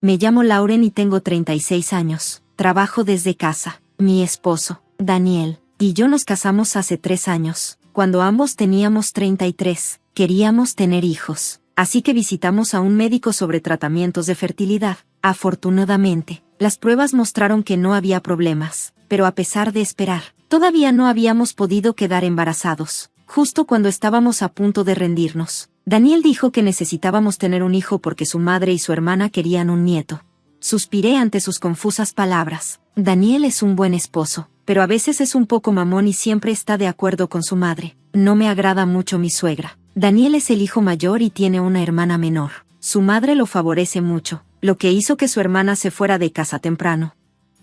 Me llamo Lauren y tengo 36 años. Trabajo desde casa. Mi esposo, Daniel, y yo nos casamos hace 3 años. Cuando ambos teníamos 33, queríamos tener hijos. Así que visitamos a un médico sobre tratamientos de fertilidad. Afortunadamente, las pruebas mostraron que no había problemas, pero a pesar de esperar, todavía no habíamos podido quedar embarazados. Justo cuando estábamos a punto de rendirnos, Daniel dijo que necesitábamos tener un hijo porque su madre y su hermana querían un nieto. Suspiré ante sus confusas palabras. Daniel es un buen esposo, pero a veces es un poco mamón y siempre está de acuerdo con su madre. No me agrada mucho mi suegra. Daniel es el hijo mayor y tiene una hermana menor. Su madre lo favorece mucho, lo que hizo que su hermana se fuera de casa temprano.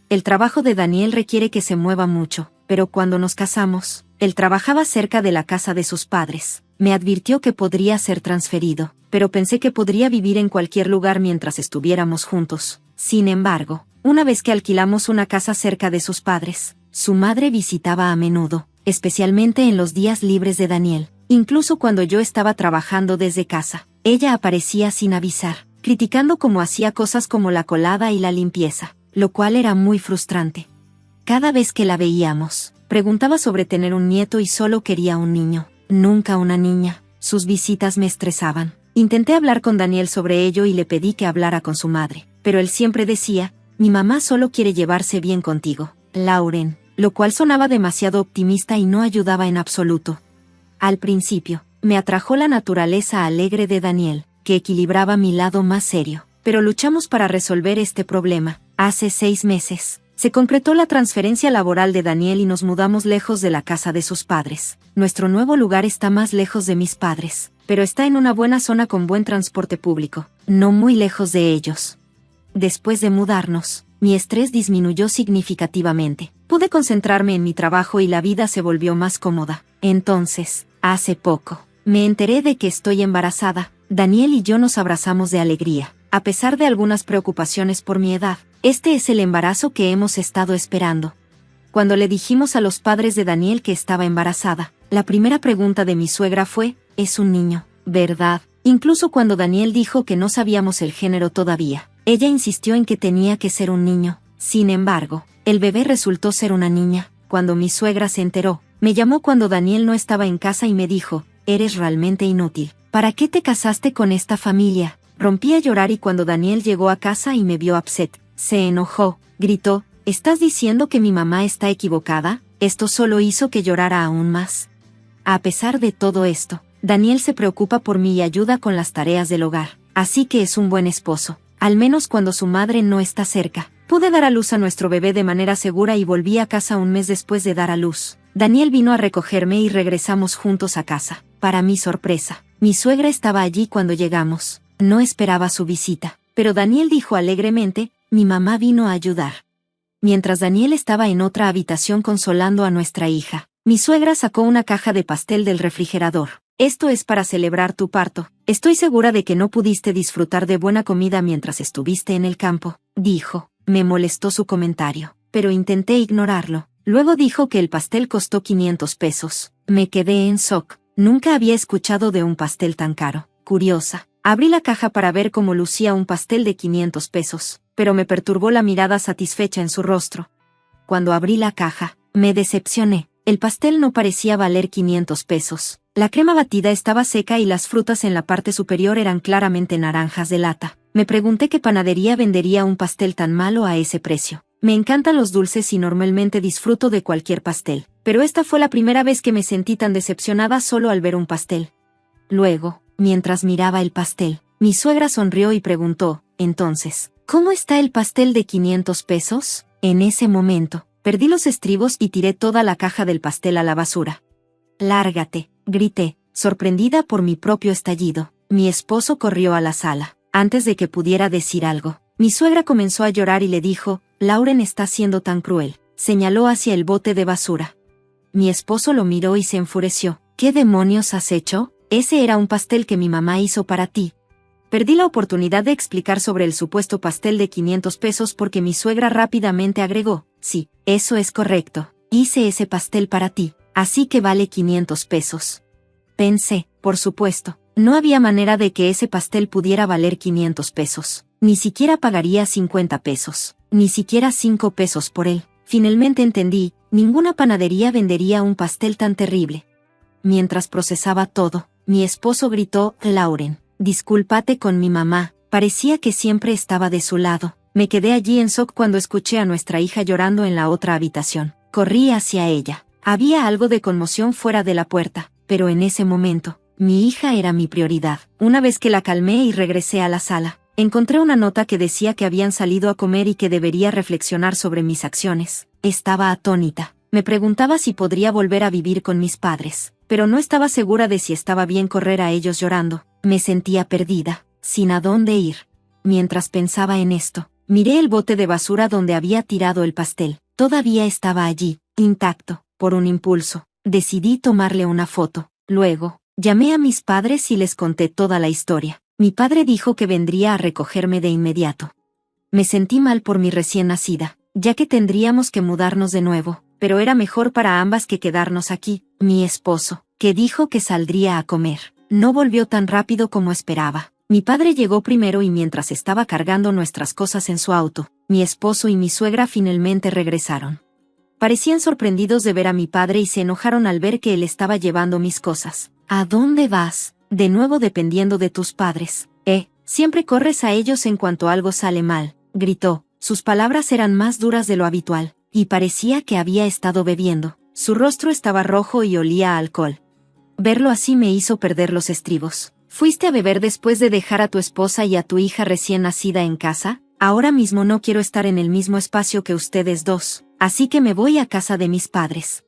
El trabajo de Daniel requiere que se mueva mucho, pero cuando nos casamos, él trabajaba cerca de la casa de sus padres. Me advirtió que podría ser transferido, pero pensé que podría vivir en cualquier lugar mientras estuviéramos juntos. Sin embargo, una vez que alquilamos una casa cerca de sus padres, su madre visitaba a menudo, especialmente en los días libres de Daniel. Incluso cuando yo estaba trabajando desde casa, ella aparecía sin avisar, criticando cómo hacía cosas como la colada y la limpieza, lo cual era muy frustrante. Cada vez que la veíamos, preguntaba sobre tener un nieto y solo quería un niño, nunca una niña. Sus visitas me estresaban. Intenté hablar con Daniel sobre ello y le pedí que hablara con su madre, pero él siempre decía, mi mamá solo quiere llevarse bien contigo, Lauren, lo cual sonaba demasiado optimista y no ayudaba en absoluto. Al principio, me atrajo la naturaleza alegre de Daniel, que equilibraba mi lado más serio, pero luchamos para resolver este problema. Hace 6 meses, se concretó la transferencia laboral de Daniel y nos mudamos lejos de la casa de sus padres. Nuestro nuevo lugar está más lejos de mis padres, pero está en una buena zona con buen transporte público, no muy lejos de ellos. Después de mudarnos, mi estrés disminuyó significativamente. Pude concentrarme en mi trabajo y la vida se volvió más cómoda. Entonces, hace poco, me enteré de que estoy embarazada. Daniel y yo nos abrazamos de alegría. A pesar de algunas preocupaciones por mi edad, este es el embarazo que hemos estado esperando. Cuando le dijimos a los padres de Daniel que estaba embarazada, la primera pregunta de mi suegra fue, ¿es un niño, verdad? Incluso cuando Daniel dijo que no sabíamos el género todavía, ella insistió en que tenía que ser un niño. Sin embargo, el bebé resultó ser una niña. Cuando mi suegra se enteró, me llamó cuando Daniel no estaba en casa y me dijo, eres realmente inútil. ¿Para qué te casaste con esta familia? Rompí a llorar y cuando Daniel llegó a casa y me vio upset, se enojó, gritó, ¿estás diciendo que mi mamá está equivocada? Esto solo hizo que llorara aún más. A pesar de todo esto, Daniel se preocupa por mí y ayuda con las tareas del hogar, así que es un buen esposo, al menos cuando su madre no está cerca. Pude dar a luz a nuestro bebé de manera segura y volví a casa un mes después de dar a luz. Daniel vino a recogerme y regresamos juntos a casa. Para mi sorpresa, mi suegra estaba allí cuando llegamos. No esperaba su visita, pero Daniel dijo alegremente, mi mamá vino a ayudar. Mientras Daniel estaba en otra habitación consolando a nuestra hija, mi suegra sacó una caja de pastel del refrigerador. Esto es para celebrar tu parto. Estoy segura de que no pudiste disfrutar de buena comida mientras estuviste en el campo, dijo. Me molestó su comentario, pero intenté ignorarlo. Luego dijo que el pastel costó 500 pesos. Me quedé en shock. Nunca había escuchado de un pastel tan caro. Curiosa, abrí la caja para ver cómo lucía un pastel de 500 pesos, pero me perturbó la mirada satisfecha en su rostro. Cuando abrí la caja, me decepcioné. El pastel no parecía valer 500 pesos. La crema batida estaba seca y las frutas en la parte superior eran claramente naranjas de lata. Me pregunté qué panadería vendería un pastel tan malo a ese precio. Me encantan los dulces y normalmente disfruto de cualquier pastel, pero esta fue la primera vez que me sentí tan decepcionada solo al ver un pastel. Luego, mientras miraba el pastel, mi suegra sonrió y preguntó, entonces, ¿cómo está el pastel de 500 pesos? En ese momento, perdí los estribos y tiré toda la caja del pastel a la basura. Lárgate, grité, sorprendida por mi propio estallido. Mi esposo corrió a la sala. Antes de que pudiera decir algo, mi suegra comenzó a llorar y le dijo, Lauren está siendo tan cruel. Señaló hacia el bote de basura. Mi esposo lo miró y se enfureció. ¿Qué demonios has hecho? Ese era un pastel que mi mamá hizo para ti. Perdí la oportunidad de explicar sobre el supuesto pastel de 500 pesos porque mi suegra rápidamente agregó, sí, eso es correcto. Hice ese pastel para ti, así que vale 500 pesos. Pensé, por supuesto, No había manera de que ese pastel pudiera valer 500 pesos. Ni siquiera pagaría 50 pesos. Ni siquiera 5 pesos por él. Finalmente entendí, ninguna panadería vendería un pastel tan terrible. Mientras procesaba todo, mi esposo gritó: Lauren, discúlpate con mi mamá. Parecía que siempre estaba de su lado. Me quedé allí en shock cuando escuché a nuestra hija llorando en la otra habitación. Corrí hacia ella. Había algo de conmoción fuera de la puerta, pero en ese momento, mi hija era mi prioridad. Una vez que la calmé y regresé a la sala, encontré una nota que decía que habían salido a comer y que debería reflexionar sobre mis acciones. Estaba atónita. Me preguntaba si podría volver a vivir con mis padres, pero no estaba segura de si estaba bien correr a ellos llorando. Me sentía perdida, sin a dónde ir. Mientras pensaba en esto, miré el bote de basura donde había tirado el pastel. Todavía estaba allí, intacto. Por un impulso, decidí tomarle una foto. Luego, llamé a mis padres y les conté toda la historia. Mi padre dijo que vendría a recogerme de inmediato. Me sentí mal por mi recién nacida, ya que tendríamos que mudarnos de nuevo, pero era mejor para ambas que quedarnos aquí. Mi esposo, que dijo que saldría a comer, no volvió tan rápido como esperaba. Mi padre llegó primero y mientras estaba cargando nuestras cosas en su auto, mi esposo y mi suegra finalmente regresaron. Parecían sorprendidos de ver a mi padre y se enojaron al ver que él estaba llevando mis cosas. ¿A dónde vas? De nuevo dependiendo de tus padres. Siempre corres a ellos en cuanto algo sale mal, gritó. Sus palabras eran más duras de lo habitual, y parecía que había estado bebiendo. Su rostro estaba rojo y olía a alcohol. Verlo así me hizo perder los estribos. ¿Fuiste a beber después de dejar a tu esposa y a tu hija recién nacida en casa? Ahora mismo no quiero estar en el mismo espacio que ustedes dos, así que me voy a casa de mis padres.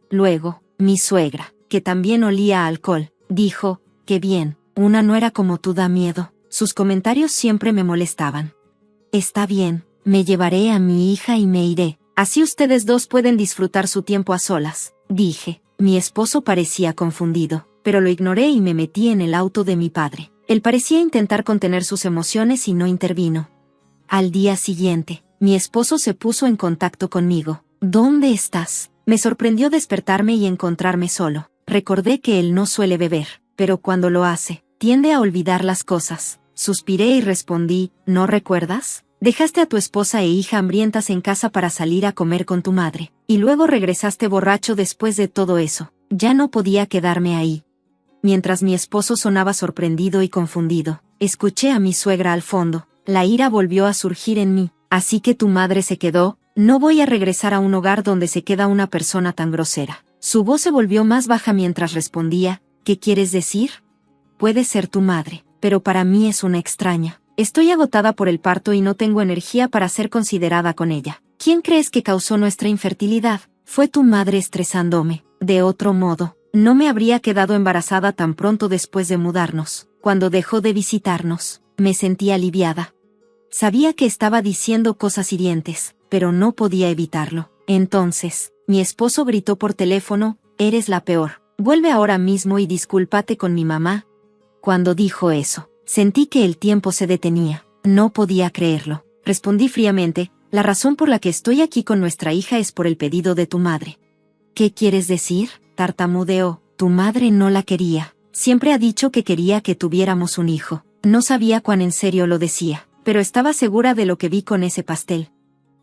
Luego, mi suegra, que también olía a alcohol, dijo: qué bien, una nuera como tú da miedo. Sus comentarios siempre me molestaban. Está bien, me llevaré a mi hija y me iré. Así ustedes dos pueden disfrutar su tiempo a solas, dije. Mi esposo parecía confundido, pero lo ignoré y me metí en el auto de mi padre. Él parecía intentar contener sus emociones y no intervino. Al día siguiente, mi esposo se puso en contacto conmigo. ¿Dónde estás? Me sorprendió despertarme y encontrarme solo. Recordé que él no suele beber, pero cuando lo hace, tiende a olvidar las cosas. Suspiré y respondí: ¿no recuerdas? Dejaste a tu esposa e hija hambrientas en casa para salir a comer con tu madre, y luego regresaste borracho después de todo eso. Ya no podía quedarme ahí. Mientras mi esposo sonaba sorprendido y confundido, escuché a mi suegra al fondo. La ira volvió a surgir en mí. Así que tu madre se quedó. No voy a regresar a un hogar donde se queda una persona tan grosera. Su voz se volvió más baja mientras respondía: ¿qué quieres decir? Puede ser tu madre, pero para mí es una extraña. Estoy agotada por el parto y no tengo energía para ser considerada con ella. ¿Quién crees que causó nuestra infertilidad? Fue tu madre estresándome. De otro modo, no me habría quedado embarazada tan pronto después de mudarnos. Cuando dejó de visitarnos, me sentí aliviada. Sabía que estaba diciendo cosas hirientes, pero no podía evitarlo. Entonces, mi esposo gritó por teléfono: eres la peor. Vuelve ahora mismo y discúlpate con mi mamá. Cuando dijo eso, sentí que el tiempo se detenía. No podía creerlo. Respondí fríamente: la razón por la que estoy aquí con nuestra hija es por el pedido de tu madre. ¿Qué quieres decir? Tartamudeó. Tu madre no la quería. Siempre ha dicho que quería que tuviéramos un hijo. No sabía cuán en serio lo decía, pero estaba segura de lo que vi con ese pastel.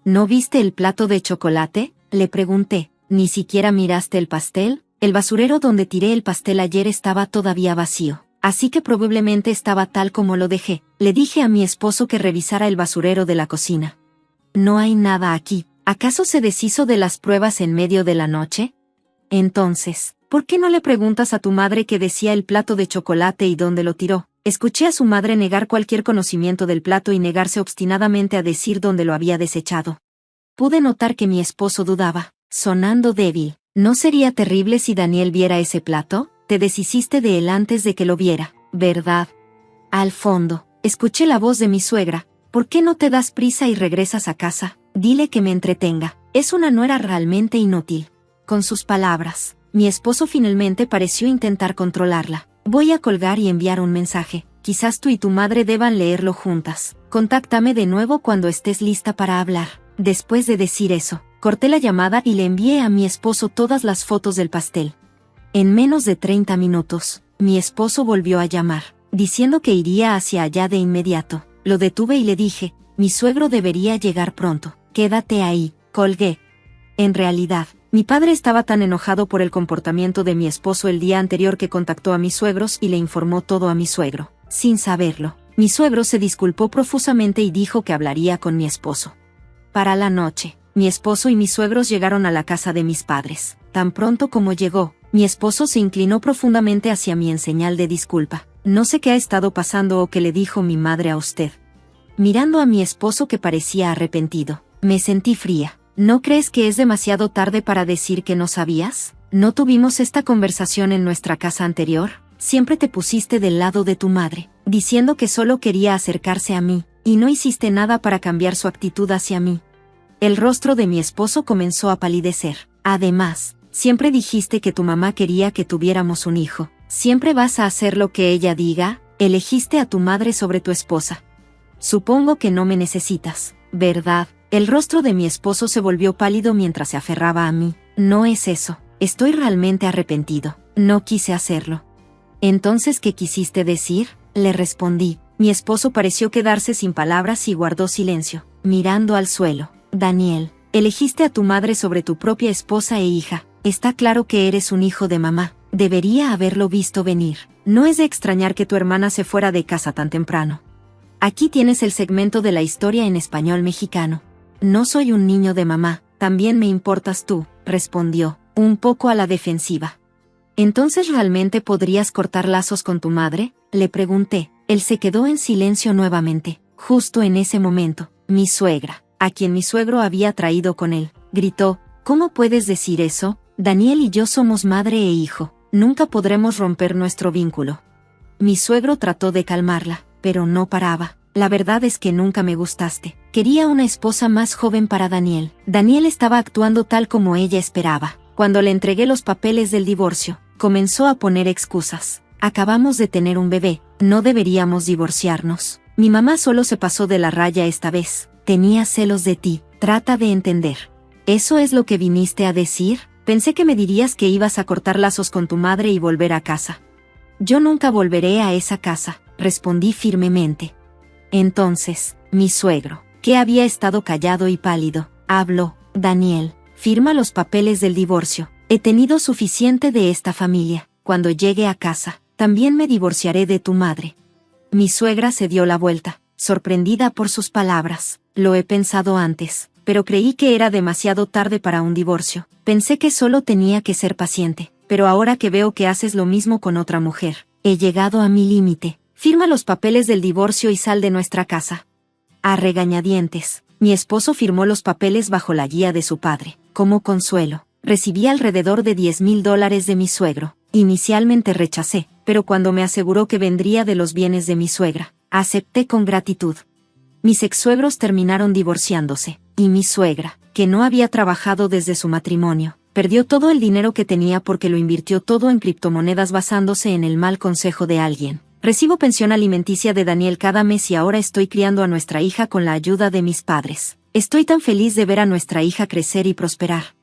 ¿No viste el plato de chocolate? Le pregunté. ¿Ni siquiera miraste el pastel? El basurero donde tiré el pastel ayer estaba todavía vacío, así que probablemente estaba tal como lo dejé. Le dije a mi esposo que revisara el basurero de la cocina. No hay nada aquí. ¿Acaso se deshizo de las pruebas en medio de la noche? Entonces, ¿por qué no le preguntas a tu madre qué decía el plato de chocolate y dónde lo tiró? Escuché a su madre negar cualquier conocimiento del plato y negarse obstinadamente a decir dónde lo había desechado. Pude notar que mi esposo dudaba, sonando débil. ¿No sería terrible si Daniel viera ese plato? Te deshiciste de él antes de que lo viera, ¿verdad? Al fondo, escuché la voz de mi suegra. ¿Por qué no te das prisa y regresas a casa? Dile que me entretenga. Es una nuera realmente inútil. Con sus palabras, mi esposo finalmente pareció intentar controlarla. Voy a colgar y enviar un mensaje. Quizás tú y tu madre deban leerlo juntas. Contáctame de nuevo cuando estés lista para hablar. Después de decir eso, corté la llamada y le envié a mi esposo todas las fotos del pastel. En menos de 30 minutos, mi esposo volvió a llamar, diciendo que iría hacia allá de inmediato. Lo detuve y le dije, mi suegro debería llegar pronto. Quédate ahí, colgué. En realidad, mi padre estaba tan enojado por el comportamiento de mi esposo el día anterior que contactó a mis suegros y le informó todo a mi suegro. Sin saberlo, mi suegro se disculpó profusamente y dijo que hablaría con mi esposo. Para la noche, mi esposo y mis suegros llegaron a la casa de mis padres. Tan pronto como llegó, mi esposo se inclinó profundamente hacia mí en señal de disculpa. No sé qué ha estado pasando o qué le dijo mi madre a usted. Mirando a mi esposo que parecía arrepentido, me sentí fría. ¿No crees que es demasiado tarde para decir que no sabías? ¿No tuvimos esta conversación en nuestra casa anterior? Siempre te pusiste del lado de tu madre, diciendo que solo quería acercarse a mí, y no hiciste nada para cambiar su actitud hacia mí. El rostro de mi esposo comenzó a palidecer. Además, siempre dijiste que tu mamá quería que tuviéramos un hijo. ¿Siempre vas a hacer lo que ella diga? Elegiste a tu madre sobre tu esposa. Supongo que no me necesitas, ¿verdad? El rostro de mi esposo se volvió pálido mientras se aferraba a mí. No es eso. Estoy realmente arrepentido. No quise hacerlo. ¿Entonces qué quisiste decir? Le respondí. Mi esposo pareció quedarse sin palabras y guardó silencio, mirando al suelo. Daniel, elegiste a tu madre sobre tu propia esposa e hija. Está claro que eres un hijo de mamá. Debería haberlo visto venir. No es de extrañar que tu hermana se fuera de casa tan temprano. Aquí tienes el segmento de la historia en español mexicano. No soy un niño de mamá, también me importas tú, respondió, un poco a la defensiva. ¿Entonces realmente podrías cortar lazos con tu madre? Le pregunté. Él se quedó en silencio nuevamente. Justo en ese momento, mi suegra, a quien mi suegro había traído con él, gritó, ¿cómo puedes decir eso? Daniel y yo somos madre e hijo, nunca podremos romper nuestro vínculo. Mi suegro trató de calmarla, pero no paraba. La verdad es que nunca me gustaste. Quería una esposa más joven para Daniel. Daniel estaba actuando tal como ella esperaba. Cuando le entregué los papeles del divorcio, comenzó a poner excusas. Acabamos de tener un bebé, no deberíamos divorciarnos. Mi mamá solo se pasó de la raya esta vez. Tenía celos de ti, trata de entender. ¿Eso es lo que viniste a decir? Pensé que me dirías que ibas a cortar lazos con tu madre y volver a casa. Yo nunca volveré a esa casa, respondí firmemente. Entonces, mi suegro, que había estado callado y pálido, habló. Daniel, firma los papeles del divorcio. He tenido suficiente de esta familia. Cuando llegue a casa, también me divorciaré de tu madre. Mi suegra se dio la vuelta, sorprendida por sus palabras. Lo he pensado antes, pero creí que era demasiado tarde para un divorcio. Pensé que solo tenía que ser paciente, pero ahora que veo que haces lo mismo con otra mujer, he llegado a mi límite. Firma los papeles del divorcio y sal de nuestra casa. A regañadientes, mi esposo firmó los papeles bajo la guía de su padre. Como consuelo, recibí alrededor de $10,000 de mi suegro. Inicialmente rechacé, pero cuando me aseguró que vendría de los bienes de mi suegra, acepté con gratitud. Mis ex-suegros terminaron divorciándose, y mi suegra, que no había trabajado desde su matrimonio, perdió todo el dinero que tenía porque lo invirtió todo en criptomonedas basándose en el mal consejo de alguien. Recibo pensión alimenticia de Daniel cada mes y ahora estoy criando a nuestra hija con la ayuda de mis padres. Estoy tan feliz de ver a nuestra hija crecer y prosperar.